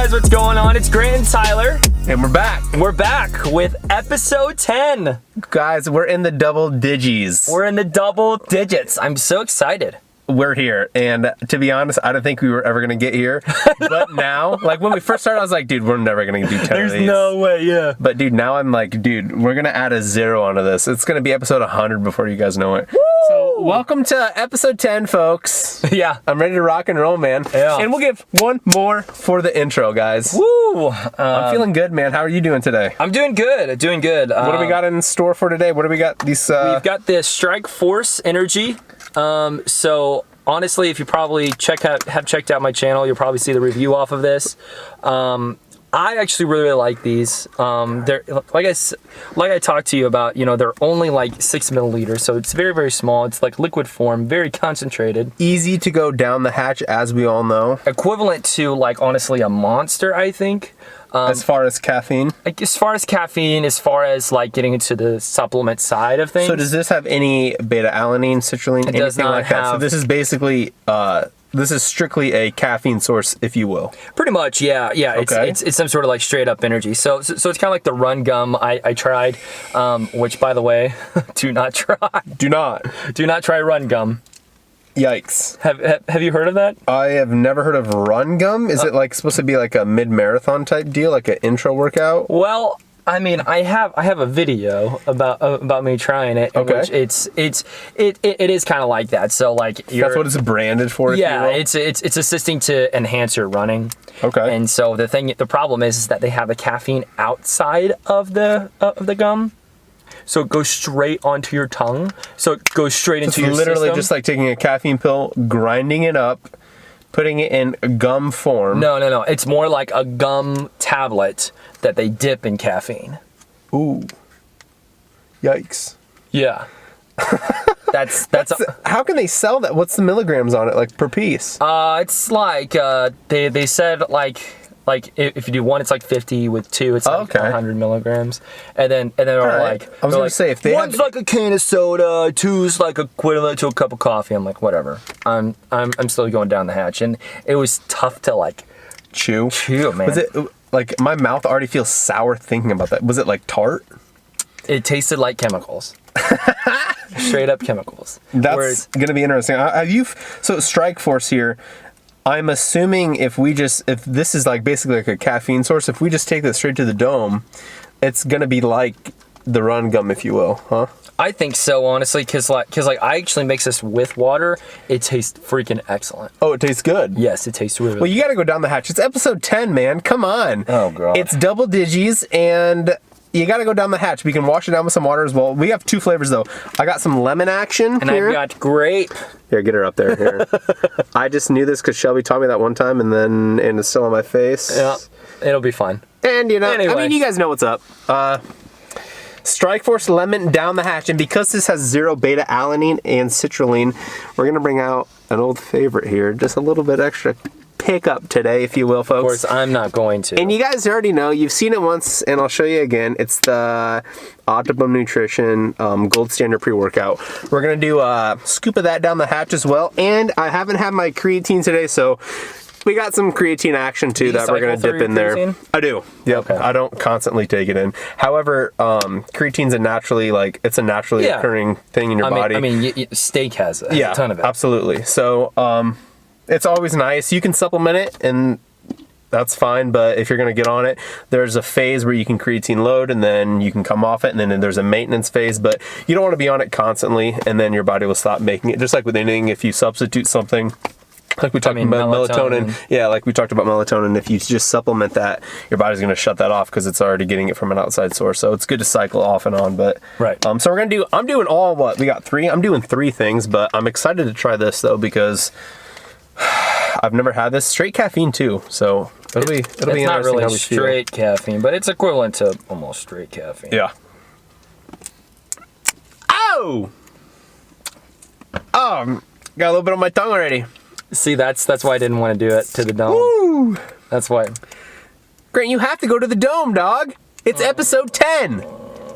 guys, what's going on? It's Grant and Tyler. And we're back. We're back with episode 10. Guys, we're in the double digits. We're in the double digits. I'm so excited. We're here. And to be honest, I don't think we were ever going to get here. But now, like when we first started, I was like, dude, we're never going to do 10 of There's these. no way, yeah. But dude, now I'm like, dude, we're going to add a 0 onto this. It's going to be episode 100 before you guys know it. Woo! So welcome to episode 10, folks. Yeah. I'm ready to rock and roll, man. Yeah. And we'll give one more for the intro, guys. Woo! I'm feeling good, man. How are you doing today? I'm doing good. Doing good. What do we got in store for today? What do we got? These. We've got the Strike Force Energy. So honestly, if you probably have checked out my channel, you'll probably see the review off of this. I actually really like these. They're like I talked to you about. You know, they're only like 6 milliliters, so it's very, very small. It's like liquid form, very concentrated. Easy to go down the hatch, as we all know. Equivalent to like honestly a Monster, I think. As far as caffeine? Like as far as caffeine, as far as like getting into the supplement side of things. So does this have any beta-alanine, citrulline, anything does not like that? So have- this is basically, this is strictly a caffeine source, if you will. Pretty much, yeah. Okay. It's some sort of like straight up energy. So it's kind of like the Run Gum I tried, which by the way, do not try. Do not. Do not try Run Gum. Yikes. Have you heard of that? I have never heard of Run Gum. Is it like supposed to be like a mid-marathon type deal, like an intro workout? Well, I mean, I have a video about me trying it. Okay. Which it is kind of like that. So like That's what it's branded for, if yeah, you will? it's assisting to enhance your running. Okay. And so the problem is that they have the caffeine outside of the gum. So it goes straight onto your tongue. So it goes straight into your literally system. just like taking a caffeine pill, grinding it up, putting it in gum form. No. It's more like a gum tablet that they dip in caffeine. Ooh. Yikes. Yeah. That's How can they sell that? What's the milligrams on it, like per piece? it's like they said like if you do one, it's like 50. With two, it's like Okay. 100 milligrams. And then they're right. like, I was gonna say, if they one's have- like a can of soda, two's like equivalent to a cup of coffee. I'm like, whatever. I'm still going down the hatch, and it was tough to like Chew, man. Was it like my mouth already feels sour thinking about that? Was it like tart? It tasted like chemicals. Straight up chemicals. That's gonna be interesting. So Strike Force here. I'm assuming if this is like basically like a caffeine source, if we just take this straight to the dome, it's gonna be like the Run Gum, if you will, huh? I think so, honestly, because I actually mix this with water. It tastes freaking excellent. Oh, it tastes good. Yes, it tastes really. Well, you gotta go down the hatch. It's episode 10, man. Come on. Oh, God. It's double digis, and you gotta go down the hatch. We can wash it down with some water as well. We have 2 flavors though. I got some lemon action and here. I've got grape. Here, get her up there. Here. I just knew this because Shelby taught me that one time, and it's still on my face. Yeah, it'll be fun. And you know, Anyway. I mean, you guys know what's up. Strike Force Lemon down the hatch, and because this has 0 beta-alanine and citrulline, we're gonna bring out an old favorite here, just a little bit extra pickup today, if you will, folks. Of course, I'm not going to. And you guys already know, you've seen it once, and I'll show you again. It's the Optimum Nutrition Gold Standard Pre-Workout. We're going to do a scoop of that down the hatch as well. And I haven't had my creatine today, so we got some creatine action too that we're going to dip in there. Creatine? I do. Yep. Okay. I don't constantly take it in. However, creatine's a naturally occurring thing in your body. I mean, steak has a ton of it. Absolutely. So, it's always nice. You can supplement it, and that's fine. But if you're going to get on it, there's a phase where you can creatine load, and then you can come off it, and then there's a maintenance phase. But you don't want to be on it constantly, and then your body will stop making it. Just like with anything, if you substitute something, like we talked about melatonin. Yeah, like we talked about melatonin. If you just supplement that, your body's going to shut that off because it's already getting it from an outside source. So it's good to cycle off and on. But right. So we're gonna I'm doing all what we got 3. I'm doing 3 things, but I'm excited to try this though because I've never had this. Straight caffeine too, so it'll be interesting. It's not really how we feel. straight caffeine, but it's equivalent to almost straight caffeine. Yeah. Oh, got a little bit on my tongue already. See, that's why I didn't want to do it to the dome. Woo! That's why. Grant, you have to go to the dome, dog. It's episode 10.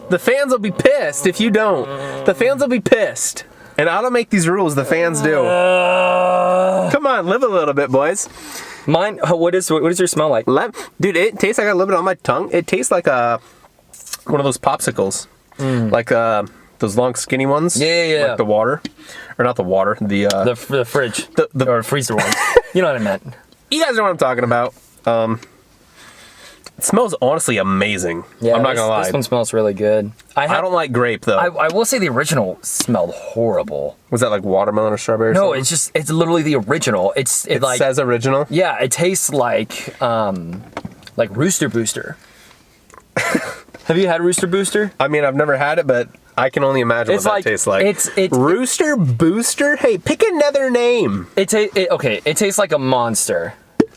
The fans will be pissed if you don't. The fans will be pissed. And I don't make these rules, the fans do. Come on, live a little bit, boys. Mine. What does your smell like? Dude, it tastes like a little bit on my tongue. It tastes like one of those popsicles, like those long skinny ones. Yeah. Like the water, or not the water. The fridge or freezer ones. You know what I meant. You guys know what I'm talking about. It smells honestly amazing. Yeah, I'm not gonna lie. This one smells really good. I don't like grape though. I will say the original smelled horrible. Was that like watermelon or strawberry? Or No, something? it's literally the original. It like says original. Yeah, it tastes like Rooster Booster. Have you had Rooster Booster? I mean, I've never had it, but I can only imagine what that tastes like. It's Rooster Booster. Hey, pick another name. It tastes like a Monster.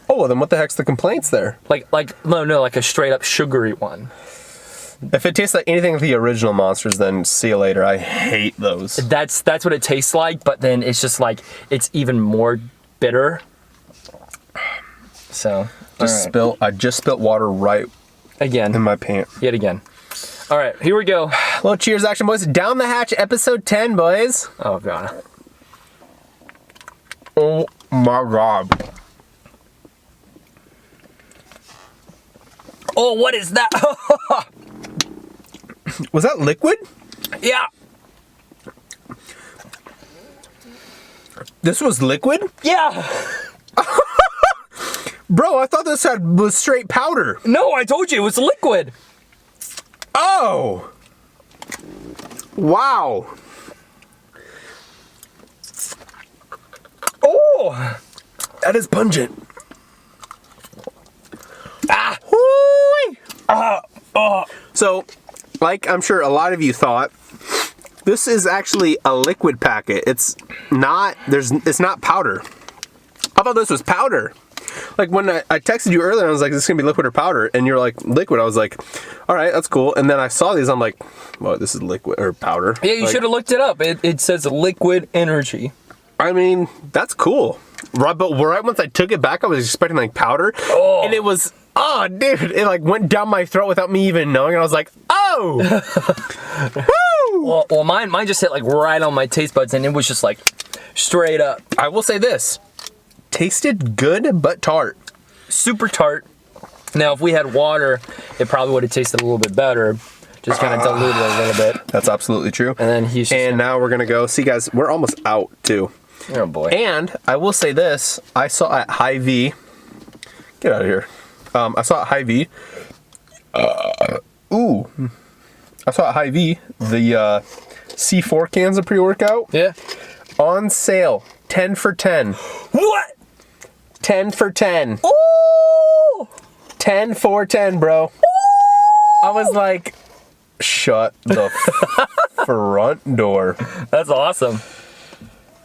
Oh, well, then what the heck's the complaints there? Like a straight up sugary one. If it tastes like anything like the original Monsters, then see you later. I hate those. That's what it tastes like, but then it's just like it's even more bitter. So I just spilled water right again in my pants. Yet again. All right, here we go. Well, cheers, action boys. Down the hatch, episode 10, boys. Oh god. Oh my god. Oh, what is that? Was that liquid? Yeah. This was liquid? Yeah. Bro, I thought this was straight powder. No, I told you it was liquid. Oh. Wow. Oh. That is pungent. Ah. So, like I'm sure a lot of you thought, this is actually a liquid packet. It's not powder. I thought this was powder. Like when I texted you earlier, I was like, this is gonna be liquid or powder, and you're like, liquid. I was like, all right, that's cool. And then I saw these, I'm like, well, this is liquid or powder. Yeah, you should have looked it up. It says liquid energy. I mean, that's cool. Right, but right once I took it back, I was expecting like powder, and it was, oh, dude, it like went down my throat without me even knowing. And I was like, oh, woo! Well, mine just hit like right on my taste buds, and it was just like straight up. I will say this, tasted good but tart, super tart. Now, if we had water, it probably would have tasted a little bit better. Just kind of diluted it a little bit. That's absolutely true. And then now we're gonna go. See, guys, we're almost out too. Oh boy. And I will say this, I saw at Hy-Vee, get out of here. I saw at Hy-Vee, I saw at Hy-Vee, the C4 cans of pre-workout. Yeah. On sale, 10 for 10. What? 10 for 10. Oh! 10 for 10, bro. I was like, shut the front door. That's awesome.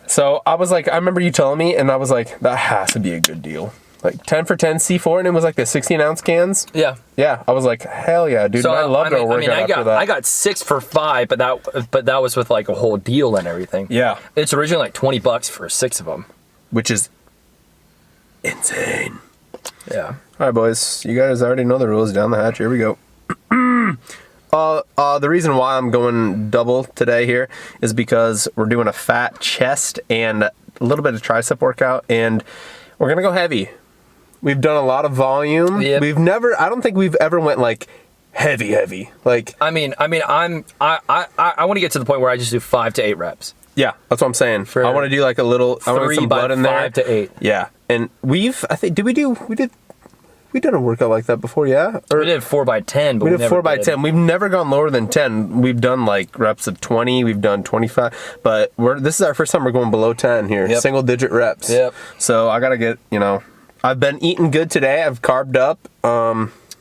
So I was like, I remember you telling me, and I was like, that has to be a good deal. Like 10 for 10 C4, and it was like the 16-ounce cans. Yeah. Yeah, I was like, hell yeah, dude. So I loved our workout after that. I got 6 for 5, but that was with like a whole deal and everything. Yeah. It's originally like $20 for 6 of them. Which is insane. Yeah. All right, boys. You guys already know the rules. Down the hatch. Here we go. The reason why I'm going double today here is because we're doing a fat chest and a little bit of tricep workout, and we're going to go heavy. We've done a lot of volume. Yep. I don't think we've ever went like heavy. Like, I want to get to the point where I just do 5 to 8 reps. yeah, that's what I'm saying. I want to do like a little, I want to 3 get some by blood in there. 5 to 8. Yeah. And we did a workout like that before, yeah? We did 4 by 10, but We did never 4 by 10. We've never gone lower than 10. We've done like reps of 20. We've done 25. But this is our first time we're going below 10 here. Yep. Single digit reps. Yep. So I got to get, I've been eating good today. I've carved up.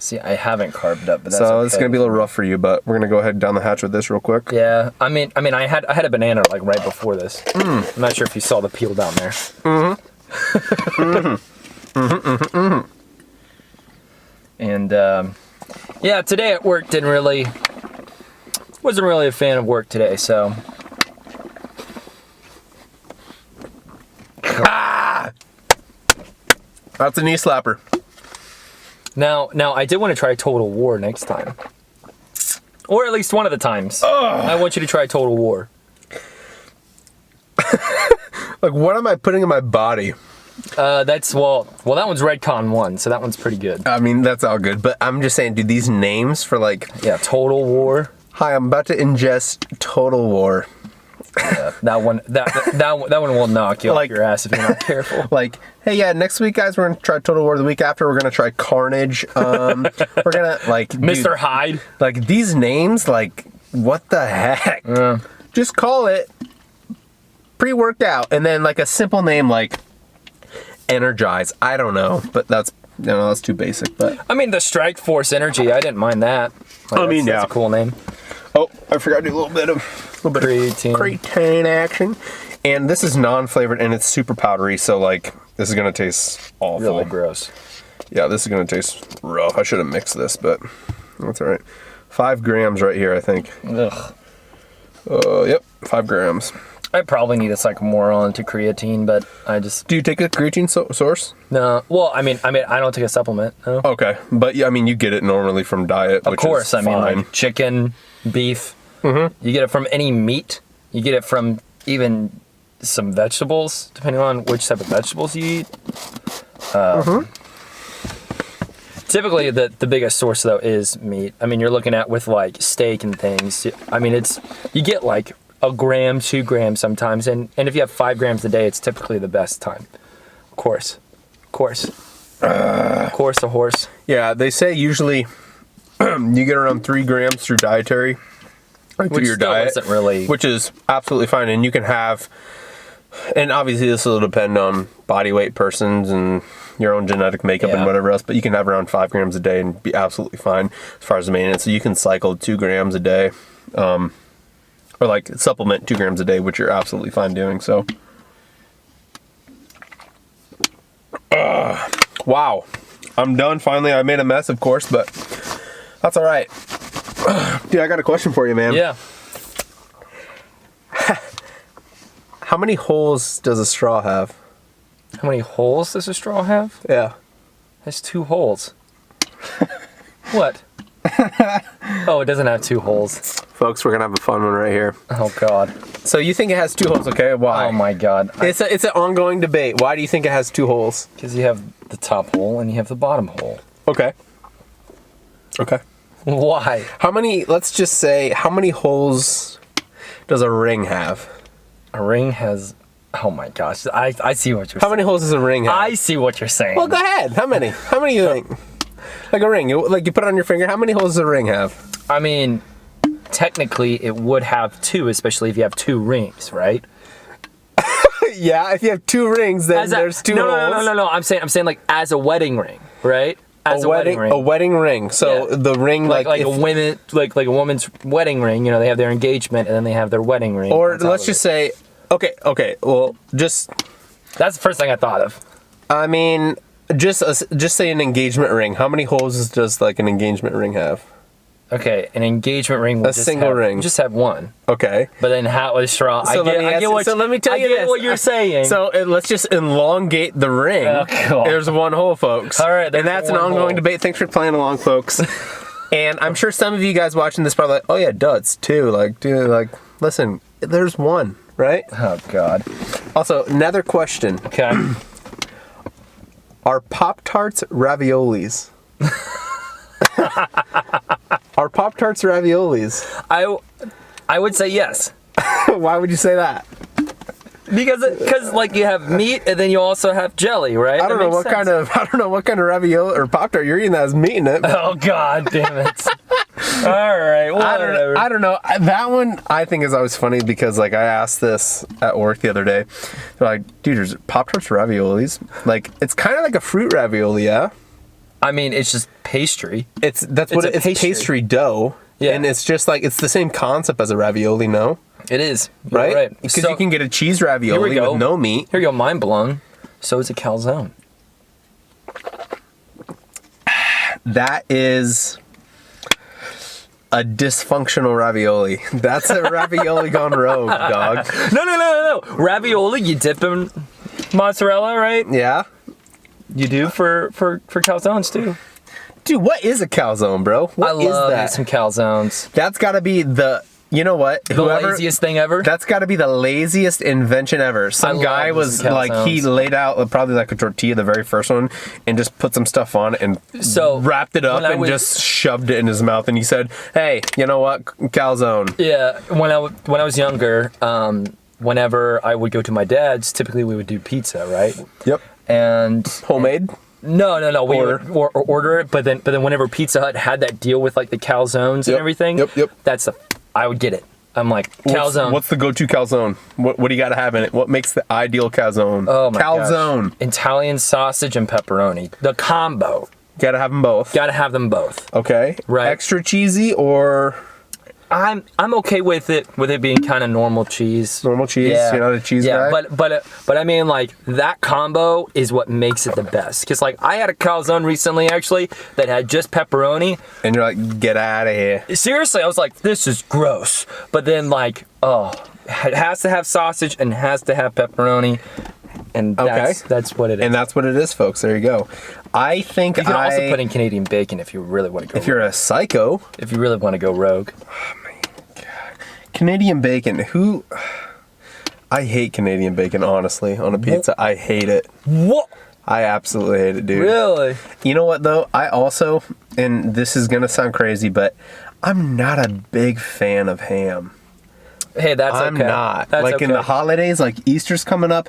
See, I haven't carved up, but that's So okay. it's going to be a little rough for you, but we're going to go ahead and down the hatch with this real quick. Yeah, I mean, I had a banana like right before this. I'm not sure if you saw the peel down there. And yeah, today at work wasn't really a fan of work today. So That's a knee slapper. now I did want to try Total War next time, or at least one of the times. I want you to try Total War. Like, what am I putting in my body? That's well, that one's Redcon 1, so that one's pretty good. I mean, that's all good, but I'm just saying, dude, these names for like, Yeah, Total War. hi, I'm about to ingest Total War. Yeah, that one will knock you Like- off your ass if you're not careful. Like, hey, yeah, next week, guys, we're gonna try Total War. The week after, we're gonna try Carnage. We're gonna like Mr. dude, Hyde. like these names, like what the heck? Just call it pre-workout, and then like a simple name like Energize. I don't know, but that's that's too basic. But I mean, the Strike Force Energy, I didn't mind that. Like, I mean, that's yeah. a cool name. oh, I forgot to do a little bit of Creatine. creatine action. And this is non-flavored and it's super powdery, so like this is gonna taste awful. Really gross. Yeah, this is gonna taste rough. I should have mixed this, but that's all right. 5 grams right here, I think. Ugh. Yep, 5 grams. I probably need a Psychomoron to creatine, but I just Do you take a creatine source? no. Well, I mean, I don't take a supplement. No. Okay, but yeah, I mean, you get it normally from diet, Of which course, is I mean, fine. like chicken, beef. Mm-hmm. You get it from any meat. You get it from even some vegetables, depending on which type of vegetables you eat. Typically, the biggest source though is meat. I mean, you're looking at with like steak and things. I mean, you get like a gram, 2 grams sometimes, and if you have 5 grams a day, it's typically the best time. Of course, a horse. Yeah, they say usually you get around 3 grams through dietary, like through Which your still diet, isn't really- which is absolutely fine. And you can have, and obviously this will depend on body weight persons and your own genetic makeup and Yeah. whatever else, but you can have around 5 grams a day and be absolutely fine as far as the maintenance. So you can cycle 2 grams a day, or like supplement 2 grams a day, which you're absolutely fine doing. So, wow, I'm done. Finally, I made a mess, of course, but that's all right. Dude, I got a question for you, man. Yeah. How many holes does a straw have? How many holes does a straw have? Yeah. It has 2 holes. What? Oh, it doesn't have 2 holes. Folks, we're gonna have a fun one right here. Oh God. So you think it has 2 holes, okay? Why? Oh my God. It's an ongoing debate. Why do you think it has 2 holes? Because you have the top hole and you have the bottom hole. Okay. Okay. Why? How many, let's just say, how many holes does a ring have? A ring has. Oh my gosh. I see what you're How saying. many holes does a ring have? I see what you're saying. Well, go ahead. How many? How many do you think? Like a ring. Like you put it on your finger. How many holes does a ring have? I mean, technically, it would have 2, especially if you have 2 rings, right? Yeah, if you have 2 rings, then there's 2 no, holes. No. I'm saying like as a wedding ring, right? As A wedding ring. So Yeah. the ring, like if- a women, like a woman's wedding ring. You know, they have their engagement and then they have their wedding ring. or on top let's of just it. say, okay. Well, just That's the first thing I thought of. I mean, just say an engagement ring. How many holes does like an engagement ring have? Okay, an engagement ring. Will A single ring. Just have 1. Okay. But then how with straw? So let me tell you I get this. what you're saying. So let's just elongate the ring. Oh, God. There's 1 hole, folks. All right, there's and that's an one ongoing hole. debate. Thanks for playing along, folks. And I'm sure some of you guys watching this probably like, oh yeah, duh, it's 2. Like, dude, like, listen, there's 1, right? Oh God. Also, another question: Okay. are Pop-Tarts raviolis? Are Pop-Tarts raviolis? I would say yes. Why would you say that? Because like you have meat and then you also have jelly, right? I don't know what kind of ravioli or Pop-Tart you're eating that has meat in it. but Oh God damn it! All right, whatever. I don't know. That one I think is always funny because like I asked this at work the other day. They're like, dude, there's Pop-Tarts raviolis. Like it's kind of like a fruit ravioli, yeah. I mean, it's just pastry. It's It's a it's pastry. pastry dough. Yeah. And it's just like it's the same concept as a ravioli, no? It is. You're Right? Because So, you can get a cheese here we ravioli go. with no meat. Here you go. Mind blown. So is a calzone. That is a dysfunctional ravioli. That's a ravioli gone rogue, dog. No. Ravioli, you dip in mozzarella, right? Yeah? You do for calzones too. Dude, what is a calzone, bro? What I is love that? some calzones. That's got to be the You know what? The laziest thing ever. That's got to be the laziest invention ever. Some I guy love was using like, he calzones. laid out probably like a tortilla, the very first one, and just put some stuff on it and So, wrapped it up when I and was- just shoved it in his mouth. And he said, "Hey, you know what? Calzone." Yeah, when I was younger, whenever I would go to my dad's, typically we would do pizza, right? Yep. And Homemade. no, we Order. would order it, but then whenever Pizza Hut had that deal with like the calzones and Yep, everything, yep. I would get it. I'm like, calzone. What's the go-to calzone? What do you got to have in it? What makes the ideal calzone? Oh my calzone. gosh. Italian sausage and pepperoni. The combo. Got to have them both. Gotta have them both. Okay. Right. Extra cheesy or I'm okay with it being kind of normal cheese. normal cheese? Yeah. You're not a cheese guy? But I mean, like, that combo is what makes it the best. Because, like, I had a calzone recently, actually, that had just pepperoni. And you're like, get out of here. Seriously, I was like, this is gross. But then, like, oh, it has to have sausage and has to have pepperoni. And that's what it is. And that's what it is, folks. There you go. I think You can also put in Canadian bacon if you really want to go. if you're a psycho, if you really want to go rogue. Canadian bacon. Who? I hate Canadian bacon, honestly, on a pizza. I hate it. What? I absolutely hate it, dude. Really? You know what, though? I also, and this is going to sound crazy, but I'm not a big fan of ham. Hey, that's okay. I'm not. That's like in the okay. holidays, like Easter's coming up,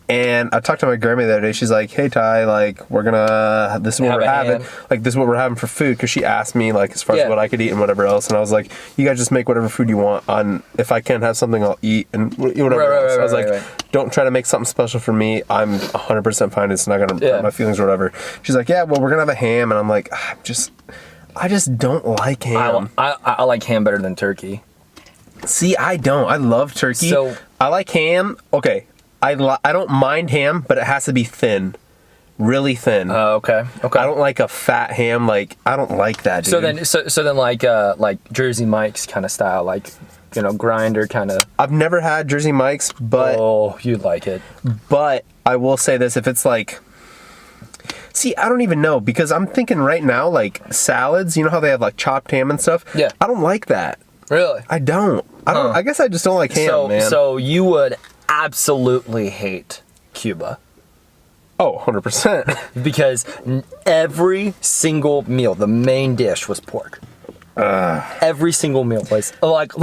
and I talked to my grandma the other day. She's like, "Hey Ty, like we're gonna this is what Have we're a having. ham. Like this is what we're having for food." Because she asked me like as far Yeah. as what I could eat and whatever else, and I was like, "You guys just make whatever food you want. On if I can't have something, I'll eat and whatever Right, else." I was right, like, right. "Don't try to make something special for me. I'm 100% fine. It's not gonna Yeah. hurt my feelings or whatever." She's like, "Yeah, well, we're gonna have a ham," and I'm like, I just don't like ham. I like ham better than turkey. See, I don't. I love turkey. So- I like ham. Okay, I don't mind ham, but it has to be thin, really thin. Okay. I don't like a fat ham. Like I don't like that, dude. So then like Jersey Mike's kind of style, like, you know, grinder kind of. I've never had Jersey Mike's, but Oh, you'd like it. I will say this: if it's like, see, I don't even know because I'm thinking right now like salads. You know how they have like chopped ham and stuff. Yeah. I don't like that. Really? I don't. I guess I just don't like ham, man. So you would absolutely hate Cuba Oh, 100%. because every single meal, the main dish was pork. Every single meal was like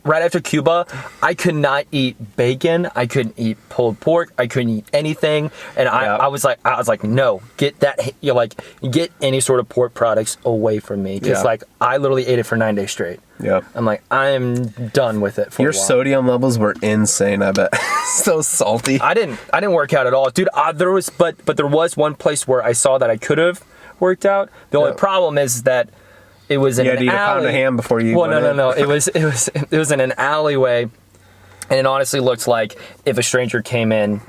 right after Cuba, I could not eat bacon. I couldn't eat pulled pork. I couldn't eat anything. And Yeah. I was like, no, get that. You know, like get any sort of pork products away from me because Yeah. like I literally ate it for 9 days straight. Yeah. I'm like, I am done with it for Your a while. sodium levels were insane, I bet. So salty. I didn't work out at all, dude. There was one place where I saw that I could have worked out. The only Yeah. problem is that it was in You had an to eat a pound alley. of ham before you Well, went in. no. It was in an alleyway, and it honestly looked like if a stranger came in,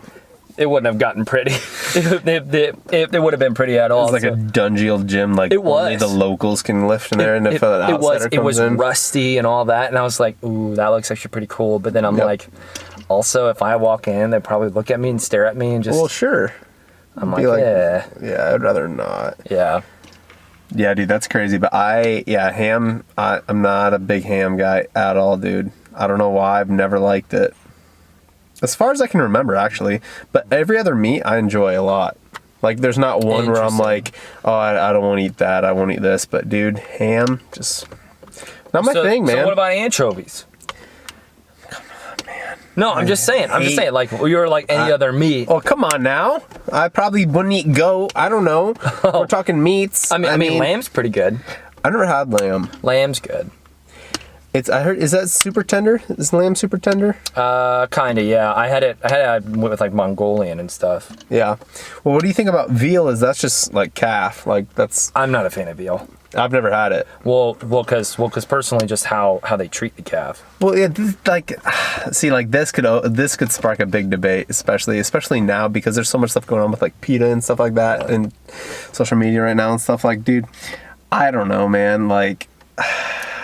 it wouldn't have gotten pretty. it would have been pretty at all. It's like a dungy old gym, like It was. only the locals can lift in there, and if an outsider it was comes in, rusty and all that, and I was like, ooh, that looks actually pretty cool. But then I'm Yep. like, also, if I walk in, they probably look at me and stare at me and just. well, sure. I'm be like, like- yeah, I'd rather not. yeah. Yeah, dude, that's crazy. But ham. I'm not a big ham guy at all, dude. I don't know why. I've never liked it. As far as I can remember, actually. But every other meat I enjoy a lot. Like, there's not one where I'm Interesting. like, oh, I don't want to eat that. I won't eat this. But, dude, ham, just not my thing, man. So what about anchovies? No, I'm just saying. Like you're like any other meat. Oh, come on now. I probably wouldn't eat goat. I don't know. We're talking meats. I mean, lamb's pretty good. I never had lamb. Lamb's good. I heard, is that super tender? Is lamb super tender? Kinda, yeah. I had it with like Mongolian and stuff. Yeah. Well, what do you think about veal? That's just like calf. Like that's, I'm not a fan of veal. I've never had it. Well, cause personally, just how they treat the calf. Well, yeah, see, like this could spark a big debate, especially now because there's so much stuff going on with like PETA and stuff like that and social media right now and stuff. Like, dude, I don't know, man. Like,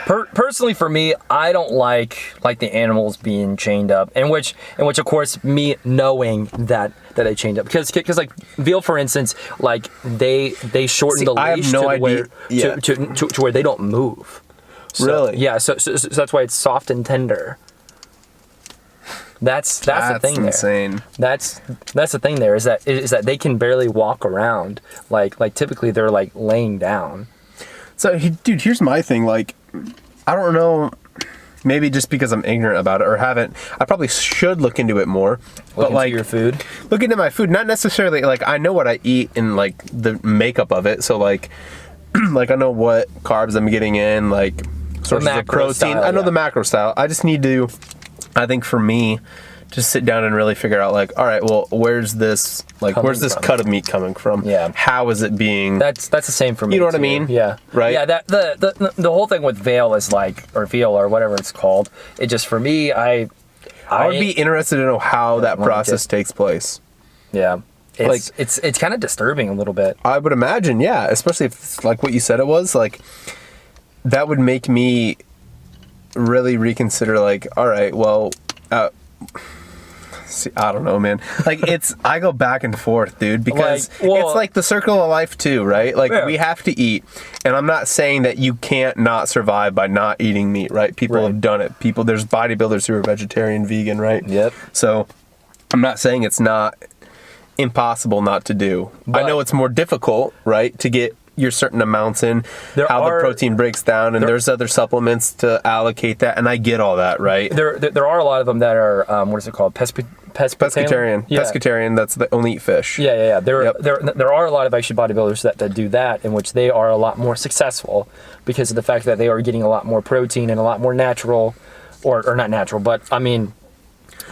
Personally, for me, I don't like the animals being chained up, in which of course me knowing that they chained up because like veal, for instance, like they shorten See, the I have leash no to idea. where to where they don't move. So, Really? Yeah. So that's why it's soft and tender. That's the thing insane. there. That's the thing there is that they can barely walk around. Like typically they're like laying down. So, dude, here's my thing. Like, I don't know. Maybe just because I'm ignorant about it or haven't. I probably should look into it more. Look into your food. Look into my food. Not necessarily like I know what I eat and like the makeup of it. So like, like I know what carbs I'm getting in. Like sources of macro protein. style, I know yeah. the macro style. I just need to. I think for me, just sit down and really figure out like, all right, well, where's this Coming from. cut of meat coming from? Yeah. How is it being? That's the same for me. You know what I too. mean? Yeah. Right? Yeah. That the whole thing with veal is like, or veal or whatever it's called. It just for me, I would be interested to know how that want to process takes place. Yeah. It's Like- it's kind of disturbing a little bit. I would imagine, yeah, especially if it's like what you said it was, like that would make me really reconsider like, all right, well, see, I don't know, man. Like I go back and forth, dude, because it's like the circle of life too, right? Like Yeah. we have to eat. And I'm not saying that you can't not survive by not eating meat, right? People Right. have done it. There's bodybuilders who are vegetarian, vegan, right? Yep. So I'm not saying it's not impossible not to do. I But- know it's more difficult, right, to get your certain amounts in, There how are- the protein breaks down, and there's other supplements to allocate that, and I get all that, right? There are a lot of them that are what is it called? Pescatarian. Yeah. Pescatarian, that's the only eat fish. Yeah. Yep. There are a lot of actually bodybuilders that do that, in which they are a lot more successful because of the fact that they are getting a lot more protein and a lot more natural, or not natural, but I mean,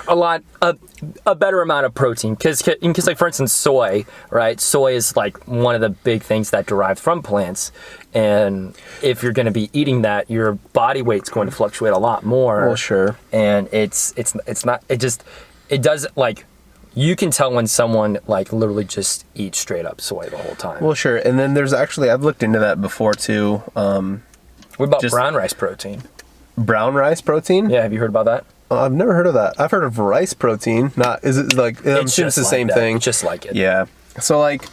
a better amount of protein. Because like for instance, soy, right? Soy is like one of the big things that derive from plants, and if you're going to be eating that, your body weight's going to fluctuate a lot more. Well, sure. And it's not, it does, like, you can tell when someone like literally just eats straight up soy the whole time. Well, sure. And then there's actually, I've looked into that before too. What about just- brown rice protein? Brown rice protein? Yeah, have you heard about that? I've never heard of that. I've heard of rice protein. Is it like, I'm assuming it's the like same that. thing. Just like it. Yeah. So like,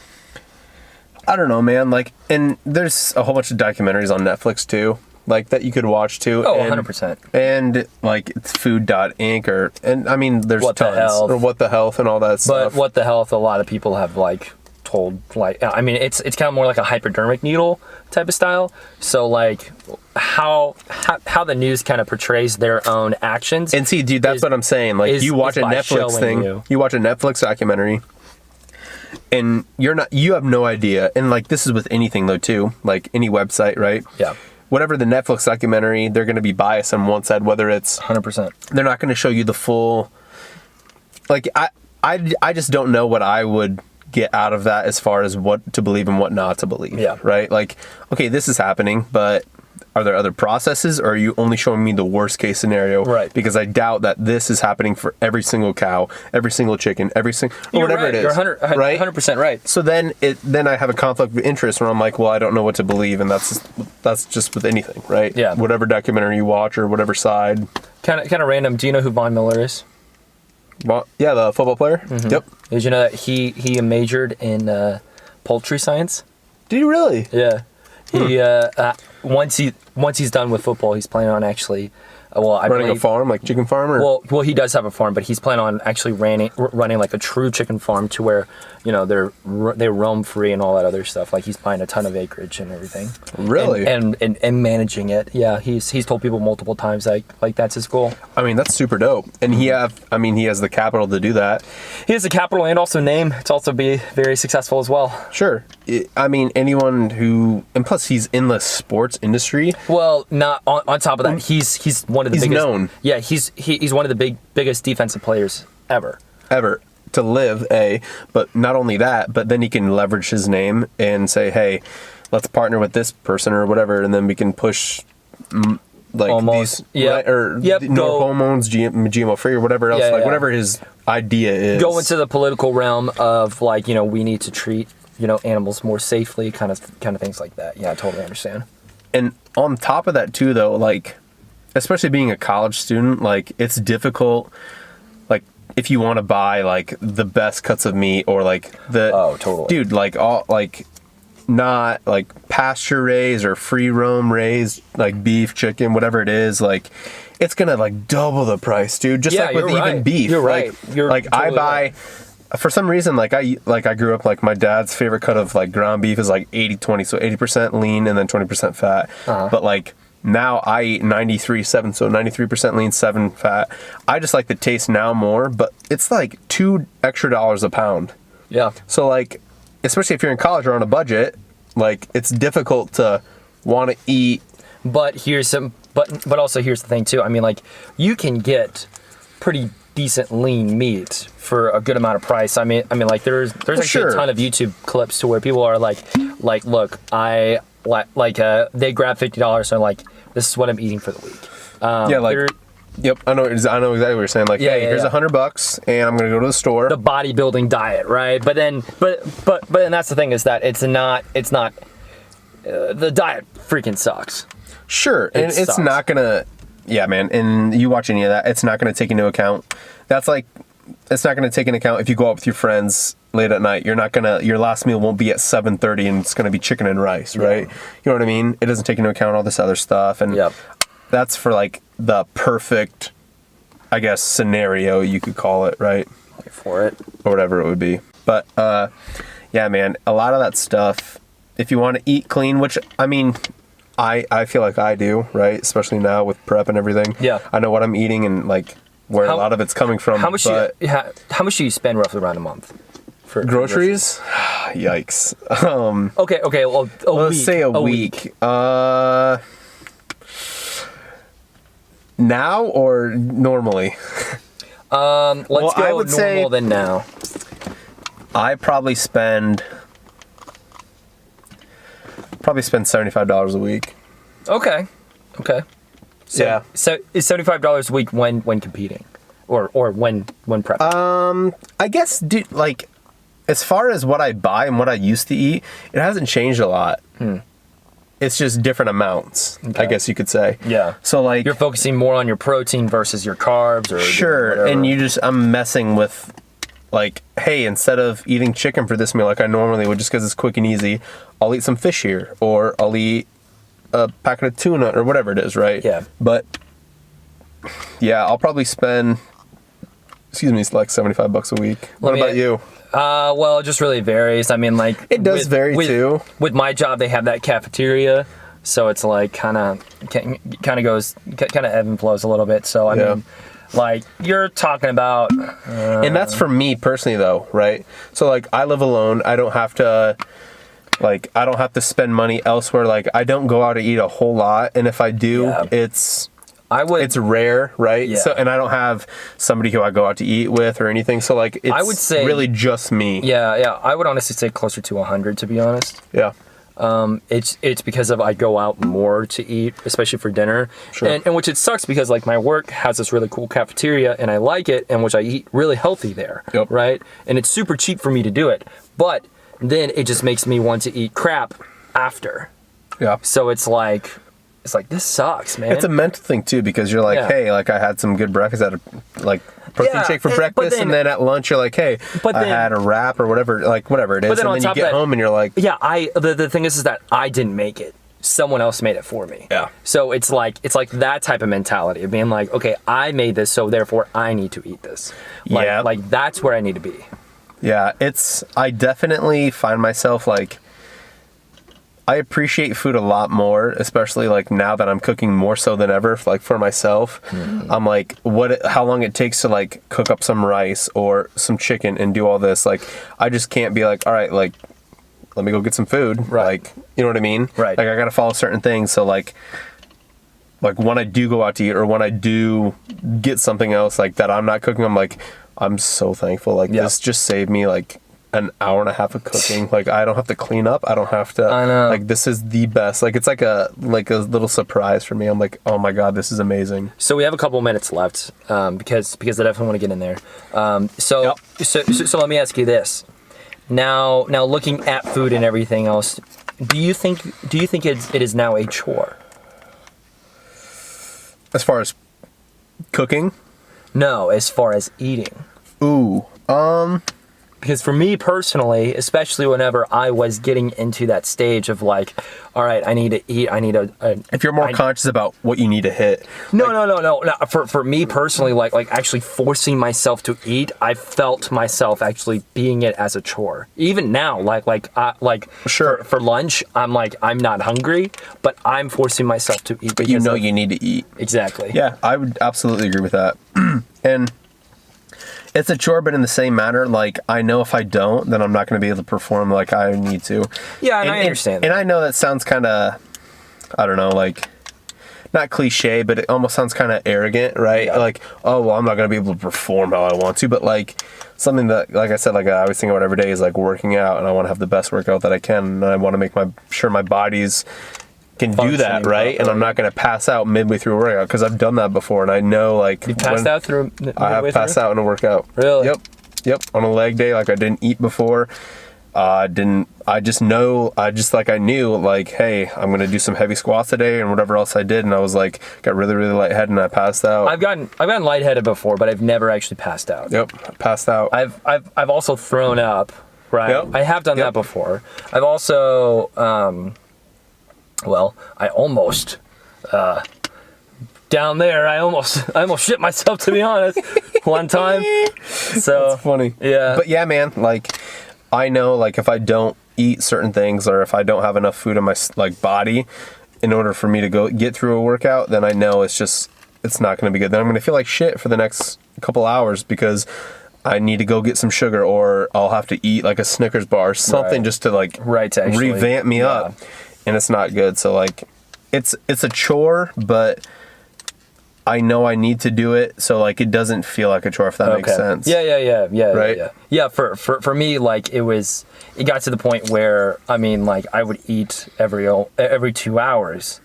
I don't know, man. Like, and there's a whole bunch of documentaries on Netflix too, like that you could watch too. Oh, and, 100%. And like it's Food.Inc. and I mean, there's What the tons. Health. Or What the Health and all that But stuff. What the Health, a lot of people have like told, like, I mean, it's kind of more like a hypodermic needle type of style. So like how the news kind of portrays their own actions. And see, dude, that's what I'm saying. Like, you watch a by Netflix showing thing, you watch a Netflix documentary, and you have no idea. And like, this is with anything though too, like any website, right? Yeah. Whatever the Netflix documentary, they're going to be biased on one side, whether it's 100%. they're not going to show you the full. Like, I just don't know what I would get out of that as far as what to believe and what not to believe. Yeah. Right. Like, okay, this is happening, but are there other processes, or are you only showing me the worst case scenario? Right. Because I doubt that this is happening for every single cow, every single chicken, or whatever it is. You're 100% right. So then I have a conflict of interest where I'm like, well, I don't know what to believe, and that's just with anything, right? Yeah. Whatever documentary you watch or whatever side. Kind of random. Do you know who Von Miller is? Well, yeah, the football player. Mm-hmm. Yep. Did you know that he majored in poultry science? Do you really? Yeah. He once he's done with football, he's planning on actually, Running a farm, like chicken farm, or Well, he does have a farm, but he's planning on actually running like a true chicken farm to where, you know, they roam free and all that other stuff. Like he's buying a ton of acreage and everything. Really? And managing it. Yeah, he's told people multiple times like that's his goal. I mean, that's super dope. And he has the capital to do that. He has the capital and also name to also be very successful as well. Sure. I mean, anyone who, and plus he's in the sports industry. Well, not on top of that, he's one of the He's biggest. known. Yeah, he's one of the biggest defensive players ever. To live, but not only that, but then he can leverage his name and say, hey, let's partner with this person or whatever, and then we can push like Almost. these Yep. right, or Yep. no hormones, GMO free or whatever else, Yeah, like yeah. whatever his idea is. Go into the political realm of like, you know, we need to treat, you know, animals more safely, kind of things like that. Yeah, I totally understand. And on top of that too, though, like, especially being a college student, like, it's difficult, like, if you want to buy like the best cuts of meat or like Oh, totally. dude, like all like not like pasture raised or free roam raised, like beef, chicken, whatever it is, like it's gonna like double the price, dude. Just Yeah, like with you're even right. beef. You're like, right. You're like I totally buy right. for some reason, like I grew up like my dad's favorite cut of like ground beef is like 80-20, so 80% lean and then 20% fat. But like now I eat 93-7, so 93% lean, 7 fat. I just like the taste now more, but it's like $2 extra a pound. Yeah. So like, especially if you're in college or on a budget, like it's difficult to want to eat. But also here's the thing too. I mean, like you can get pretty decent lean meat for a good amount of price. I mean, like there's actually sure. a ton of YouTube clips to where people are like, look, they grab $50 and are like, this is what I'm eating for the week. Yeah, like, yep, I know exactly what you're saying. Like, Yeah, hey, yeah, here's yeah. $100, and I'm gonna go to the store. the bodybuilding diet, right? But then that's the thing is that it's not the diet freaking sucks. Sure, and it's sucks. not gonna. Yeah, man, and you watch any of that, it's not gonna take into account. That's like, it's not gonna take into account if you go out with your friends late at night. You're not gonna. Your last meal won't be at 7:30, and it's gonna be chicken and rice, right? You know what I mean? It doesn't take into account all this other stuff, and Yep. that's for like the perfect, I guess, scenario you could call it, right? For it. Or whatever it would be. But yeah, man, a lot of that stuff, if you want to eat clean, which I mean, I feel like I do, right? Especially now with prep and everything. Yeah. I know what I'm eating and like where a lot of it's coming from. How much but how much do you spend roughly around a month for groceries? Yikes. Okay, well, Let's say a week. Now or normally? Let's Well, go I would normal say- than now. I probably spend $75 a week. Okay. So, Yeah. So is $75 a week when competing, or when prepping? I guess, dude, like, as far as what I buy and what I used to eat, it hasn't changed a lot. It's just different amounts, Okay. I guess you could say. Yeah. So, like, You're focusing more on your protein versus your carbs, or sure, whatever. and I'm messing with, like, hey, instead of eating chicken for this meal like I normally would, just because it's quick and easy, I'll eat some fish here, or I'll eat a packet of tuna, or whatever it is, right? Yeah. But, yeah, I'll probably spend, it's like $75 a week. What me- about you? Well, it just really varies. I mean, like It does vary, too. With my job, they have that cafeteria, so it's like kind of goes kind of ebb and flows a little bit. So I Yeah. mean, like you're talking about, And that's for me personally, though, right? So, like, I live alone. I don't have to spend money elsewhere. Like, I don't go out to eat a whole lot, and if I do, Yeah. it's it's rare, right? Yeah. So, and I don't have somebody who I go out to eat with or anything. So, like, it's I would say- really just me. yeah. I would honestly say closer to 100, to be honest. Yeah. It's because of I go out more to eat, especially for dinner. Sure. And which it sucks because like my work has this really cool cafeteria and I like it, and which I eat really healthy there. Yep. Right? And it's super cheap for me to do it. But then it just makes me want to eat crap after. Yeah. So it's like this sucks, man. It's a mental thing too, because you're like, Yeah. hey, like I had some good breakfast, I had a like protein Yeah, shake for but breakfast, then- and then at lunch you're like, hey, But I then- had a wrap or whatever, like whatever it is, then and on then you top get of that- home and you're like, Yeah, the thing is that I didn't make it. Someone else made it for me. Yeah. So it's like that type of mentality of being like, okay, I made this, so therefore I need to eat this. Like, Yeah. Like that's where I need to be. yeah, I definitely find myself like, I appreciate food a lot more, especially like now that I'm cooking more so than ever, like for myself. I'm like, how long it takes to like cook up some rice or some chicken and do all this. Like, I just can't be like, all right, like, let me go get some food. Right. Like, you know what I mean? Right. Like, I got to follow certain things. So like when I do go out to eat or when I do get something else like that I'm not cooking, I'm like, I'm so thankful. Like, Yeah. this just saved me like an hour and a half of cooking. Like, I don't have to clean up. I don't have to. I know. Like, this is the best. Like, it's like a little surprise for me. I'm like, oh my god, this is amazing. So we have a couple minutes left because I definitely want to get in there. So let me ask you this. Now looking at food and everything else, do you think it is now a chore? As far as cooking, No, as far as eating. ooh, because for me personally, especially whenever I was getting into that stage of like, all right, I need to eat, I need if you're more conscious about what you need to hit. No. For me personally, like actually forcing myself to eat, I felt myself actually being it as a chore. Even now, Sure. for lunch, I'm like, I'm not hungry, but I'm forcing myself to eat. But you know you need to eat. Exactly. Yeah, I would absolutely agree with that. And it's a chore, but in the same manner, like, I know if I don't, then I'm not going to be able to perform like I need to. Yeah, and I understand that. And I know that sounds kind of, I don't know, like, not cliche, but it almost sounds kind of arrogant, right? Yeah. Like, oh, well, I'm not going to be able to perform how I want to, but like, something that, like I said, like I always think about every day is like working out, and I want to have the best workout that I can, and I want to make sure my body's can do that, right? And I'm not going to pass out midway through a workout, because I've done that before, and I know, like, You passed out through. I have passed out in a workout. Really? Yep. On a leg day, like I didn't eat before. I knew, like, hey, I'm gonna do some heavy squats today and whatever else I did, and I was like, got really, really lightheaded, and I passed out. I've gotten lightheaded before, but I've never actually passed out. Yep, I passed out. I've also thrown up, right? Yep. I have done that before. I've also I almost down there. I almost shit myself, to be honest, one time. So That's funny. Yeah. But yeah, man, like, I know, like, if I don't eat certain things, or if I don't have enough food in my like body in order for me to go get through a workout, then I know it's not going to be good. Then I'm going to feel like shit for the next couple hours, because I need to go get some sugar, or I'll have to eat like a Snickers bar or something, Right. just to like To actually, revamp me up, and it's not good. So like, it's a chore, but I know I need to do it, so like it doesn't feel like a chore, if that makes sense. Yeah. Right? Yeah. For me, like it got to the point where, I mean, like I would eat every 2 hours,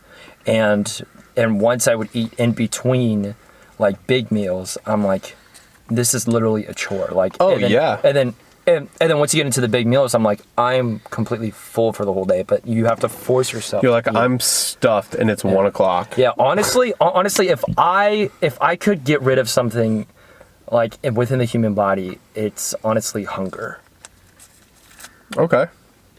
and once I would eat in between like big meals, I'm like, this is literally a chore. Like, Oh, and then, yeah. And then once you get into the big meals, I'm like, I'm completely full for the whole day. But you have to force yourself. You're like, to eat. I'm stuffed, and it's 1 o'clock. Yeah, honestly, if I could get rid of something like within the human body, it's honestly hunger. Okay.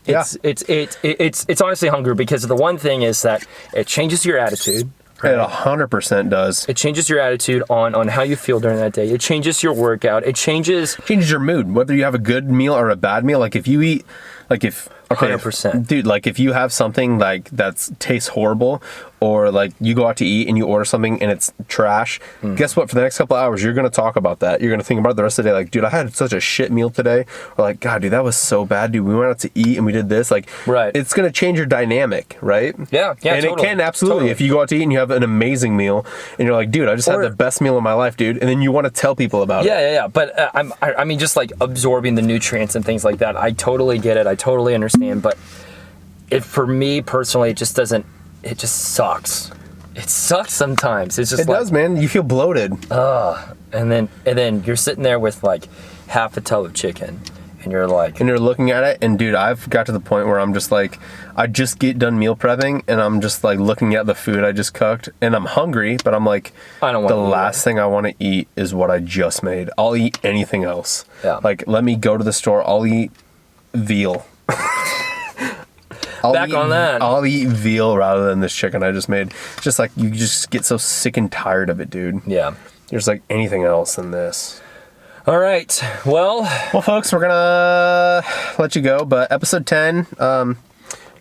Yeah. It's honestly hunger, because the one thing is that it changes your attitude. It 100% does. It changes your attitude on how you feel during that day. It changes your workout. It changes Changes your mood, whether you have a good meal or a bad meal. Like if you eat, like if 100%. dude, like if you have something like that tastes horrible, or like you go out to eat and you order something and it's trash, guess what? For the next couple of hours, you're gonna talk about that. You're gonna think about it the rest of the day. Like, dude, I had such a shit meal today. Or like, God, dude, that was so bad, dude. We went out to eat and we did this. Like, Right. It's gonna change your dynamic, right? Yeah, And totally. it can absolutely. Totally. If you go out to eat and you have an amazing meal and you're like, dude, I just had Or- the best meal of my life, dude, and then you want to tell people about it. Yeah. But I mean, just like absorbing the nutrients and things like that. I totally get it. I totally understand. But for me personally, it just doesn't. It just sucks. It sucks sometimes. It's just It does, man. You feel bloated. And then you're sitting there with like half a tub of chicken, and you're like, And you're looking at it, and dude, I've got to the point where I'm just like, I just get done meal prepping, and I'm just like looking at the food I just cooked, and I'm hungry, but I'm like, I don't want the to eat last thing I want to eat is what I just made. I'll eat anything else. Yeah. Like, let me go to the store. I'll eat veal. I'll eat veal rather than this chicken I just made. It's just like, you just get so sick and tired of it, dude. yeah. There's like anything else than this. All right. Well, Folks, we're gonna let you go, but episode 10,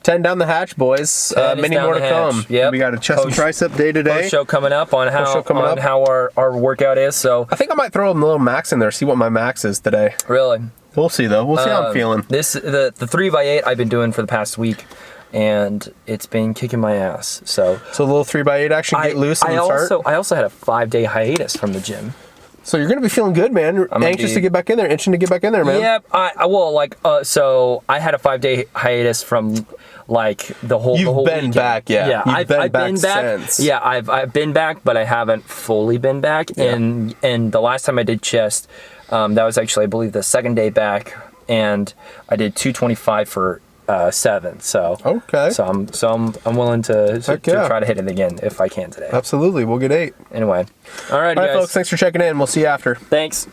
10 down the hatch, boys. 10 is Many down more to the hatch. come. Yep. We got a chest and tricep day today. show coming up on how our workout is. So I think I might throw a little max in there, see what my max is today. really, We'll see though. We'll see how I'm feeling. the 3x8 I've been doing for the past week, and it's been kicking my ass. So So a little 3x8 action, get loose and start. I also had a 5-day hiatus from the gym. So you're gonna be feeling good, man. Anxious to get back in there, itching to get back in there, man. Yep. So I had a 5-day hiatus from like the whole. You've the whole been weekend. back, yeah. Yeah, You've I've been been back back. since. Yeah, I've been back, but I haven't fully been back. Yeah. And the last time I did chest, that was actually, I believe, the second day back, and I did 225 for 7. So Okay. So I'm willing to Heck yeah. try to hit it again if I can today. Absolutely. We'll get 8. Anyway, all right, All right, guys. folks. Thanks for checking in. We'll see you after. Thanks.